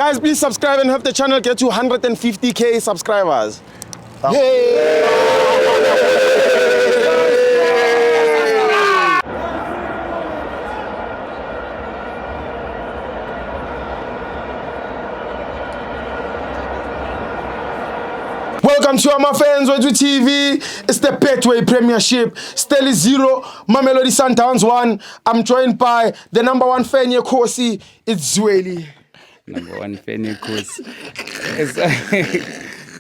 Guys, please subscribe and help the channel get to 150k subscribers. Yay! Welcome to our fans with TV. It's the Betway Premiership. Steli 0, Mamelodi Sundowns 1. I'm joined by the number one fan Kosi. It's Zweli. Number one fan Kosi.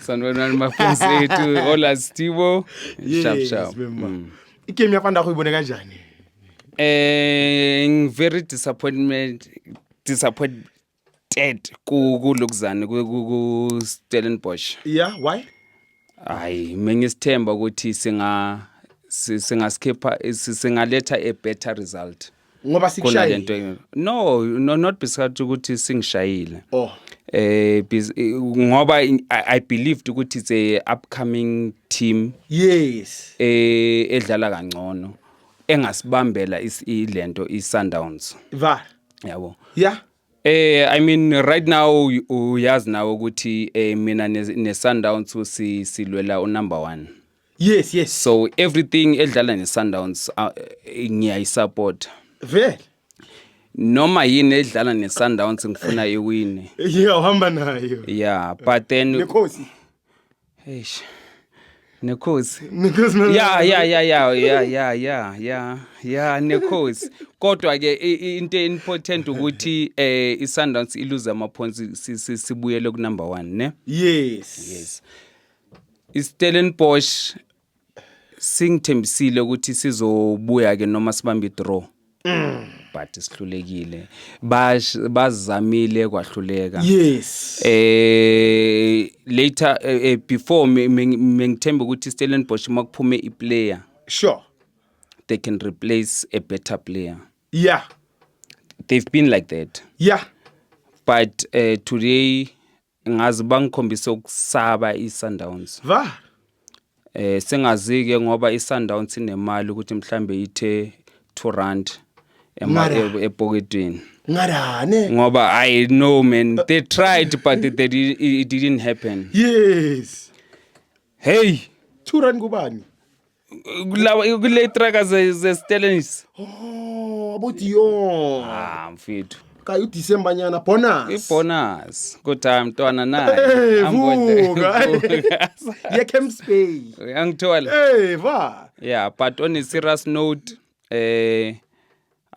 Sanwana mafenzi to Ola Stivo. Sharp. Ikemi yafanda kuyibone kanjani? Very disappointed ku Luxan ku Stellenbosch. Yeah, why? Hayi mengisithemba ukuthi singaskipper singaletha a better result. Ngoba sikushayile. No, not because ukuthi singishayile. Oh. Ngoba I believed ukuthi it's a upcoming team. Yes. Edlala kangcono. Engasibambela ilento iSundowns. Va. Yabo. Yeah. I mean right now uyazi nawe ukuthi mina neSundowns silwela number 1. Yes. So everything edlala neSundowns ngiyayisupport. Vele. Noma yini edlala neSundowns ngifuna iwin. Yeah, uhamba nayo. Yeah, but then Nekosi. Eish. Nekosi. Yeah, Nekosi. Kodwa ke into important ukuthi iSundowns iluze ama points sibuyele ku number 1, ne? Yes. iStellenbosch singithembisile ukuthi sizobuya ke noma sibambe draw. But sihlulekile. Bazamile kwahluleka. Yes. Later before mengithemba ukuthi iStellenbosch makuphume iplayer. Sure. They can replace a better player. Yeah. They've been like that. Yeah. But today ngazi bangikhombisa ukusaba iSundowns. Va. Sengazi ke ngoba iSundowns inemali ukuthi mhlambe ithe 2 rand epoketweni. Ngadane. Ngoba I know man, they tried but it didn't happen. Yes. Hey, 2 rand kubani? Kule trackers zeStellenbosch. Oh, abudiyo. Mfethu. Kayi uDecember nyana bonus. Ibonus. Kodwa mntwana naye. Ye Camp Spay. Uyangithola. Va. Yeah, but on a serious note,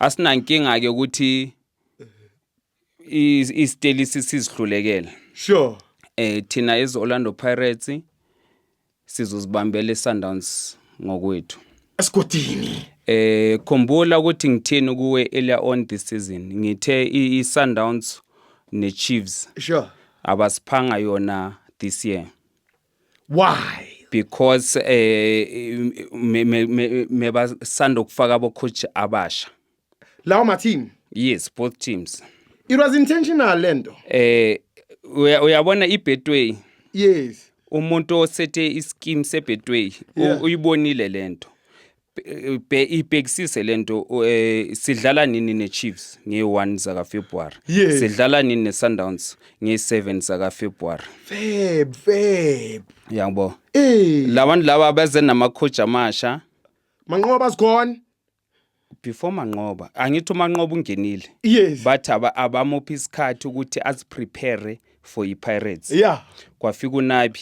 asinankinga ke ukuthi iSteli sizihlulekela. Sure. Thina Orlando Pirates sizozibambela iSundowns ngokwethu. Esigodini. Khumbula ukuthi ngithini kuwe earlier on this season. Ngithe iSundowns neChiefs. Sure. Abasiphanga yona this year. Why? Because me basanda ukufaka abo coach abasha. Lawo ma team. Yes, both teams. It was intentional lento. Uyabona iBetway. Yes. Umuntu osethe ischeme seBetway uyibonile lento. Ibhekisise lento sidlala nini neChiefs nge1 zaka February. Sidlala nini neSundowns nge7 zaka February. Feb. Yangbo. Labantu laba beze nama coach amasha. Manqoba sigone. Before Manqoba, angithi uManqoba ungenile. Yes. But abamophi isikhathi ukuthi aziprepare for iPirates. Yeah. Kwafika uNabi.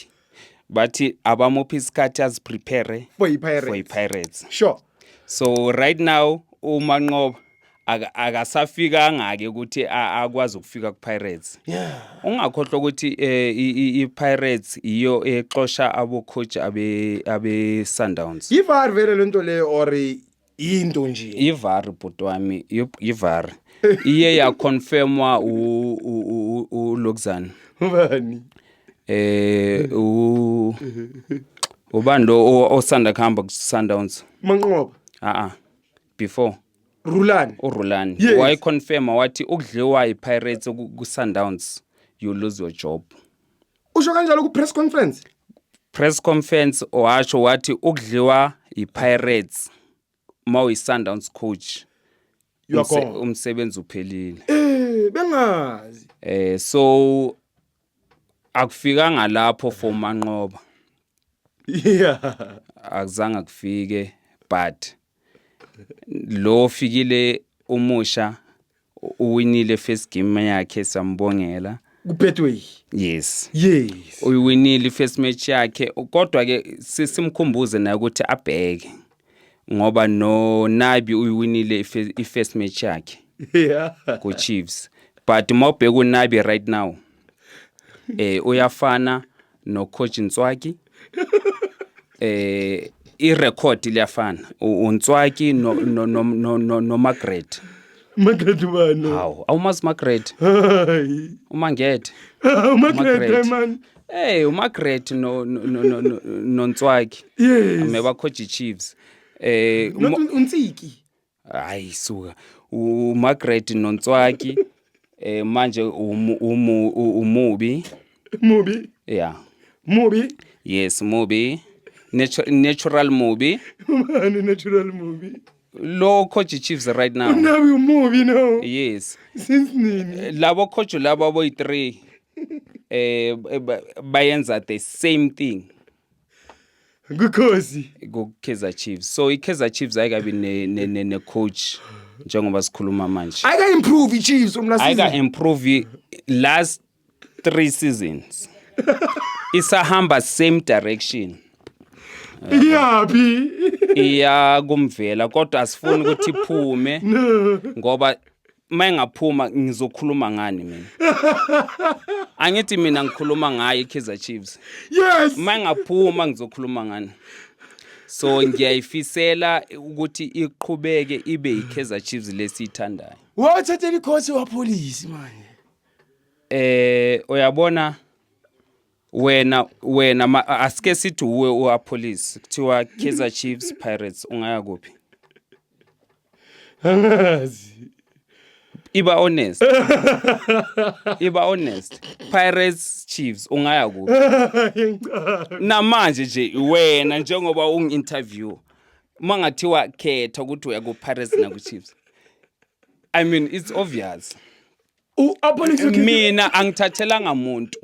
Bathi abamophi isikhathi aziprepare for iPirates. Sure. So right now uManqoba akasafika ngake ukuthi akwazi ukufika kuPirates. Yeah. Ungakhohlwa ukuthi iPirates iyo exosha abo coach abe Sundowns. Ivar vele lento le or into nje. Ivar butwami ivar. Iye ya confirmwa u Luxan. Ubani? Ubando osanda khamba kuSundowns. Manqoba. Before Rulani. Yes. Why confirm wathi ukudliwa iPirates kuSundowns you lose your job. Usho kanjalo ku press conference washo wathi ukudliwa iPirates mawu iSundowns coach umsebenzi uphelile. bengazi. So akufikanga lapho for Manqoba. Yeah. Akuzange kufike but lo fikile umusha uwinile first game yakhe sambongela Betway. yes Uwinile first match yakhe kodwa ke simkhumbuze naye ukuthi abheke ngoba no Nabi uwinile first match yakhe ku Chiefs but mawubheka uNabi right now uyafana no coach Ntswaki I-record liyafana uNtswaki no Margaret bani awumazi Margaret uMangete Margaret man uMargaret no Ntswaki ameba coach Chiefs uNtsiki hayi suka uMargaret no Ntswaki manje umubi yeah Mubi yes Mubi natural Mubi man natural Mubi lo coach Chiefs right now Nabi umubi no yes since nini labo coach labo boy 3 bayenza the same thing Gukhosi ku Kaizer Chiefs so iKaizer Chiefs ayikabi ne coach njengoba sikhuluma manje ayika improve iChiefs umlasizi ayika improve last 3 seasons isahamba same direction yapi iya kumvela kodwa asifuni ukuthi iphume ngoba mayengaphuma ngizokhuluma ngani mina angithi mina ngikhuluma ngayo iKaizer Chiefs yes mayengaphuma ngizokhuluma ngani so ngiyayifisela ukuthi iqhubeke ibe iKaizer Chiefs lesithandayo wathathela ikhosi wapolice manje uyabona wena asike sithi uwe uwa police kuthiwa Kaizer Chiefs Pirates ungaya kuphi angazi iba honest Pirates Chiefs ungaya kuphi namanje nje wena njengoba ungi-interview mangathiwa khetha ukuthi uya ku Pirates na ku Chiefs I mean it's obvious mina angithathelanga umuntu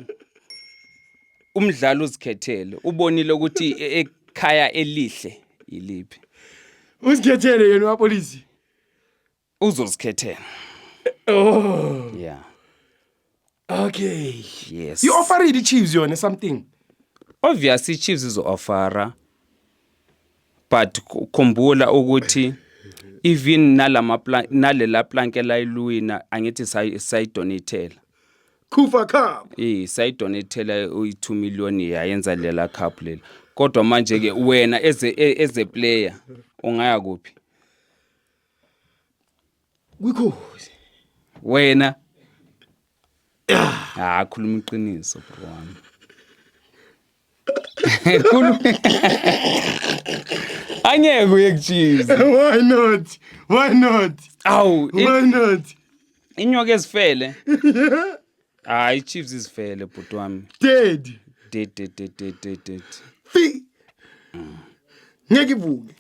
umdlalo uzikhethele ubonile ukuthi ekhaya elihle yiliphi uzikhethele yena wapolice uzozikhethela yeah okay yes you offered the Chiefs yona something obviously Chiefs is offera but khumbula ukuthi even nalela planke la iluwina angithi sayidonatela Kufa Cup sayidonatela u2 million yayenza lela cup lela kodwa manje ke wena as a player ungaya kuphi kwikhosi wena khuluma iqiniso bro wami angeke uye kuChiefs why not why not inyoka ezifele hayi Chiefs izifele bhuti wami dead fi ngeke ivuke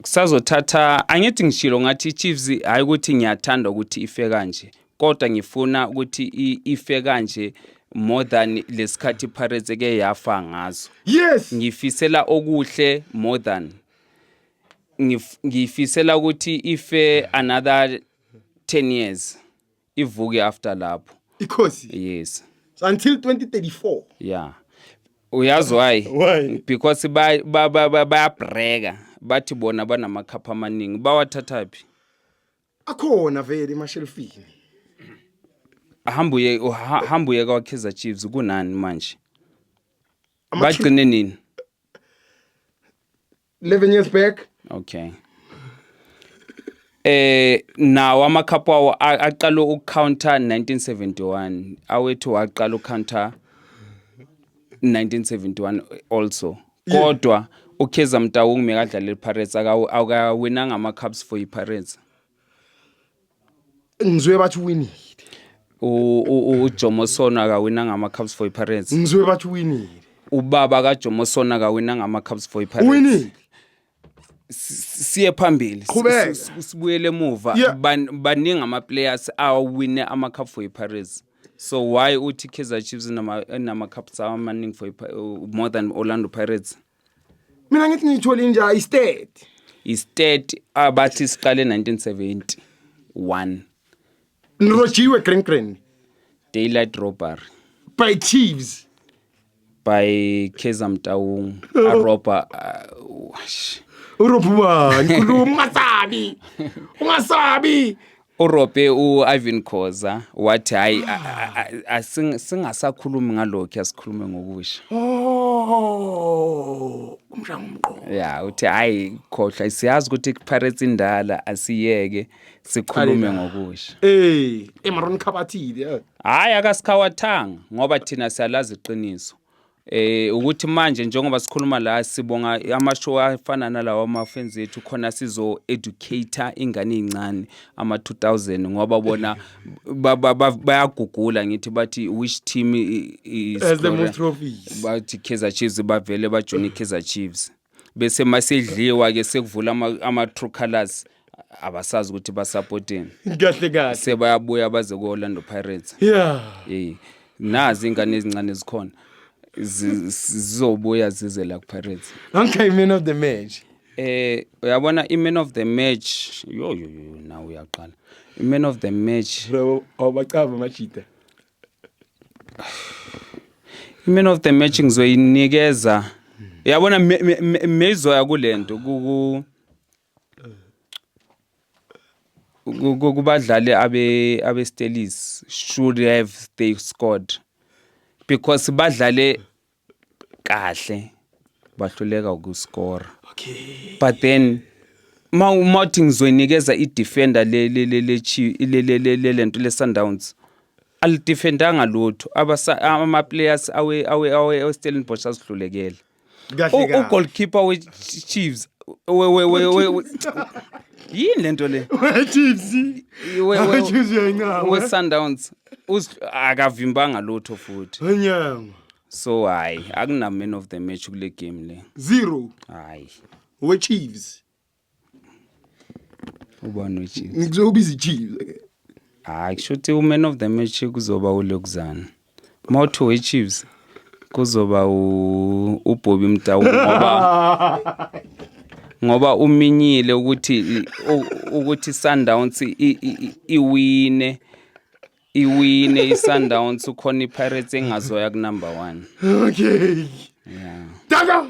kusazothatha angithi ngishilo ngathi Chiefs hayi ukuthi ngiyathanda ukuthi ife kanje kodwa ngifuna ukuthi ife kanje more than lesikhathi Pirates eke yafa ngazo yes ngifisela okuhle more than ngifisela ukuthi ife another 10 years ivuke after lapho ikhosi yes so until 2034 yeah uyazi why because bayabreka bathi bona banamakhapha amaningi bawathathaphi akhona vele emashelfini hambuye kwa Kaizer Chiefs kunani manje bagcine nini 11 years back okay nawo amakhapha awo aqala ukucounter 1971 awethu waqala ukucounter 1971 also kodwa uKaizer Mtawu ngimekadlala iPirates akawinanga ama-cups for iPirates ngizwe bathi winile uJomo Sona akawinanga ama-cups for iPirates ngizwe bathi winile ubaba kaJomo Sona akawinanga ama-cups for iPirates winile siye phambili sibuyele emuva baningi ama players awine ama cup for Paris. So why uthi Kaizer Chiefs nama cups amaningi for more than Orlando Pirates? Mina ngithi ngithola inja istate abathi siqale 1971 Nrojiwe Green daylight robbery by Chiefs by Kaizer Mtaung a robber urobuwa ngikhuluma ungasabi urobe uIvan Khoza wathi hayi singasakhulumi ngalokho asikhulume ngokusha umshamqo uthi hayi khohla siyazi ukuthi Pirates indala asiyeke sikhulume ngokusha eMaron Khabathile hayi akasikhawathanga ngoba thina siyalazi iqiniso ukuthi manje njengoba sikhuluma la sibonga amashow afana nalawa amafans ethu khona sizo educator ingane ezincane ama 2000 ngoba bona bayagugula ngithi bathi which team is the most trophies bathi Kaizer Chiefs bavele bajoin Kaizer Chiefs bese masedliwa ke sekuvula ama true colors abasazi ukuthi basupporteni kahle sebayabuya baze ku Orlando Pirates nazi ingane ezincane zikhona zizobuya zize la ku Pirates. Okay, man of the match. Uyabona I-man of the match yo now uyaqala. I-man of the match bro awubachava machita. I-man of the match ngizoyinikeza. Uyabona mezoya kulento kubadlali abe Stelis should have they scored because badlale kahle bahluleka ukuscore. Okay, but then mawuthi ngizoyinikeza i-defender le lento le Sundowns al defendanga lutho ama players awe Stellenbosch asihlulekele. U goalkeeper we Chiefs we yini lento le Chiefs we Sundowns akavimbanga lutho futhi anyanga. So hayi akuna man of the match kule game le 0 hayi we Chiefs ubani we Chiefs ngizobiza Chiefs hayi kushuthi u man of the match kuzoba uLokuzana mawuthi we Chiefs kuzoba uBobby Mtaung ngoba uminyile ukuthi Sundowns iwine iSundowns ukhona iPirates engazoya ku number 1. Okay, yeah Daga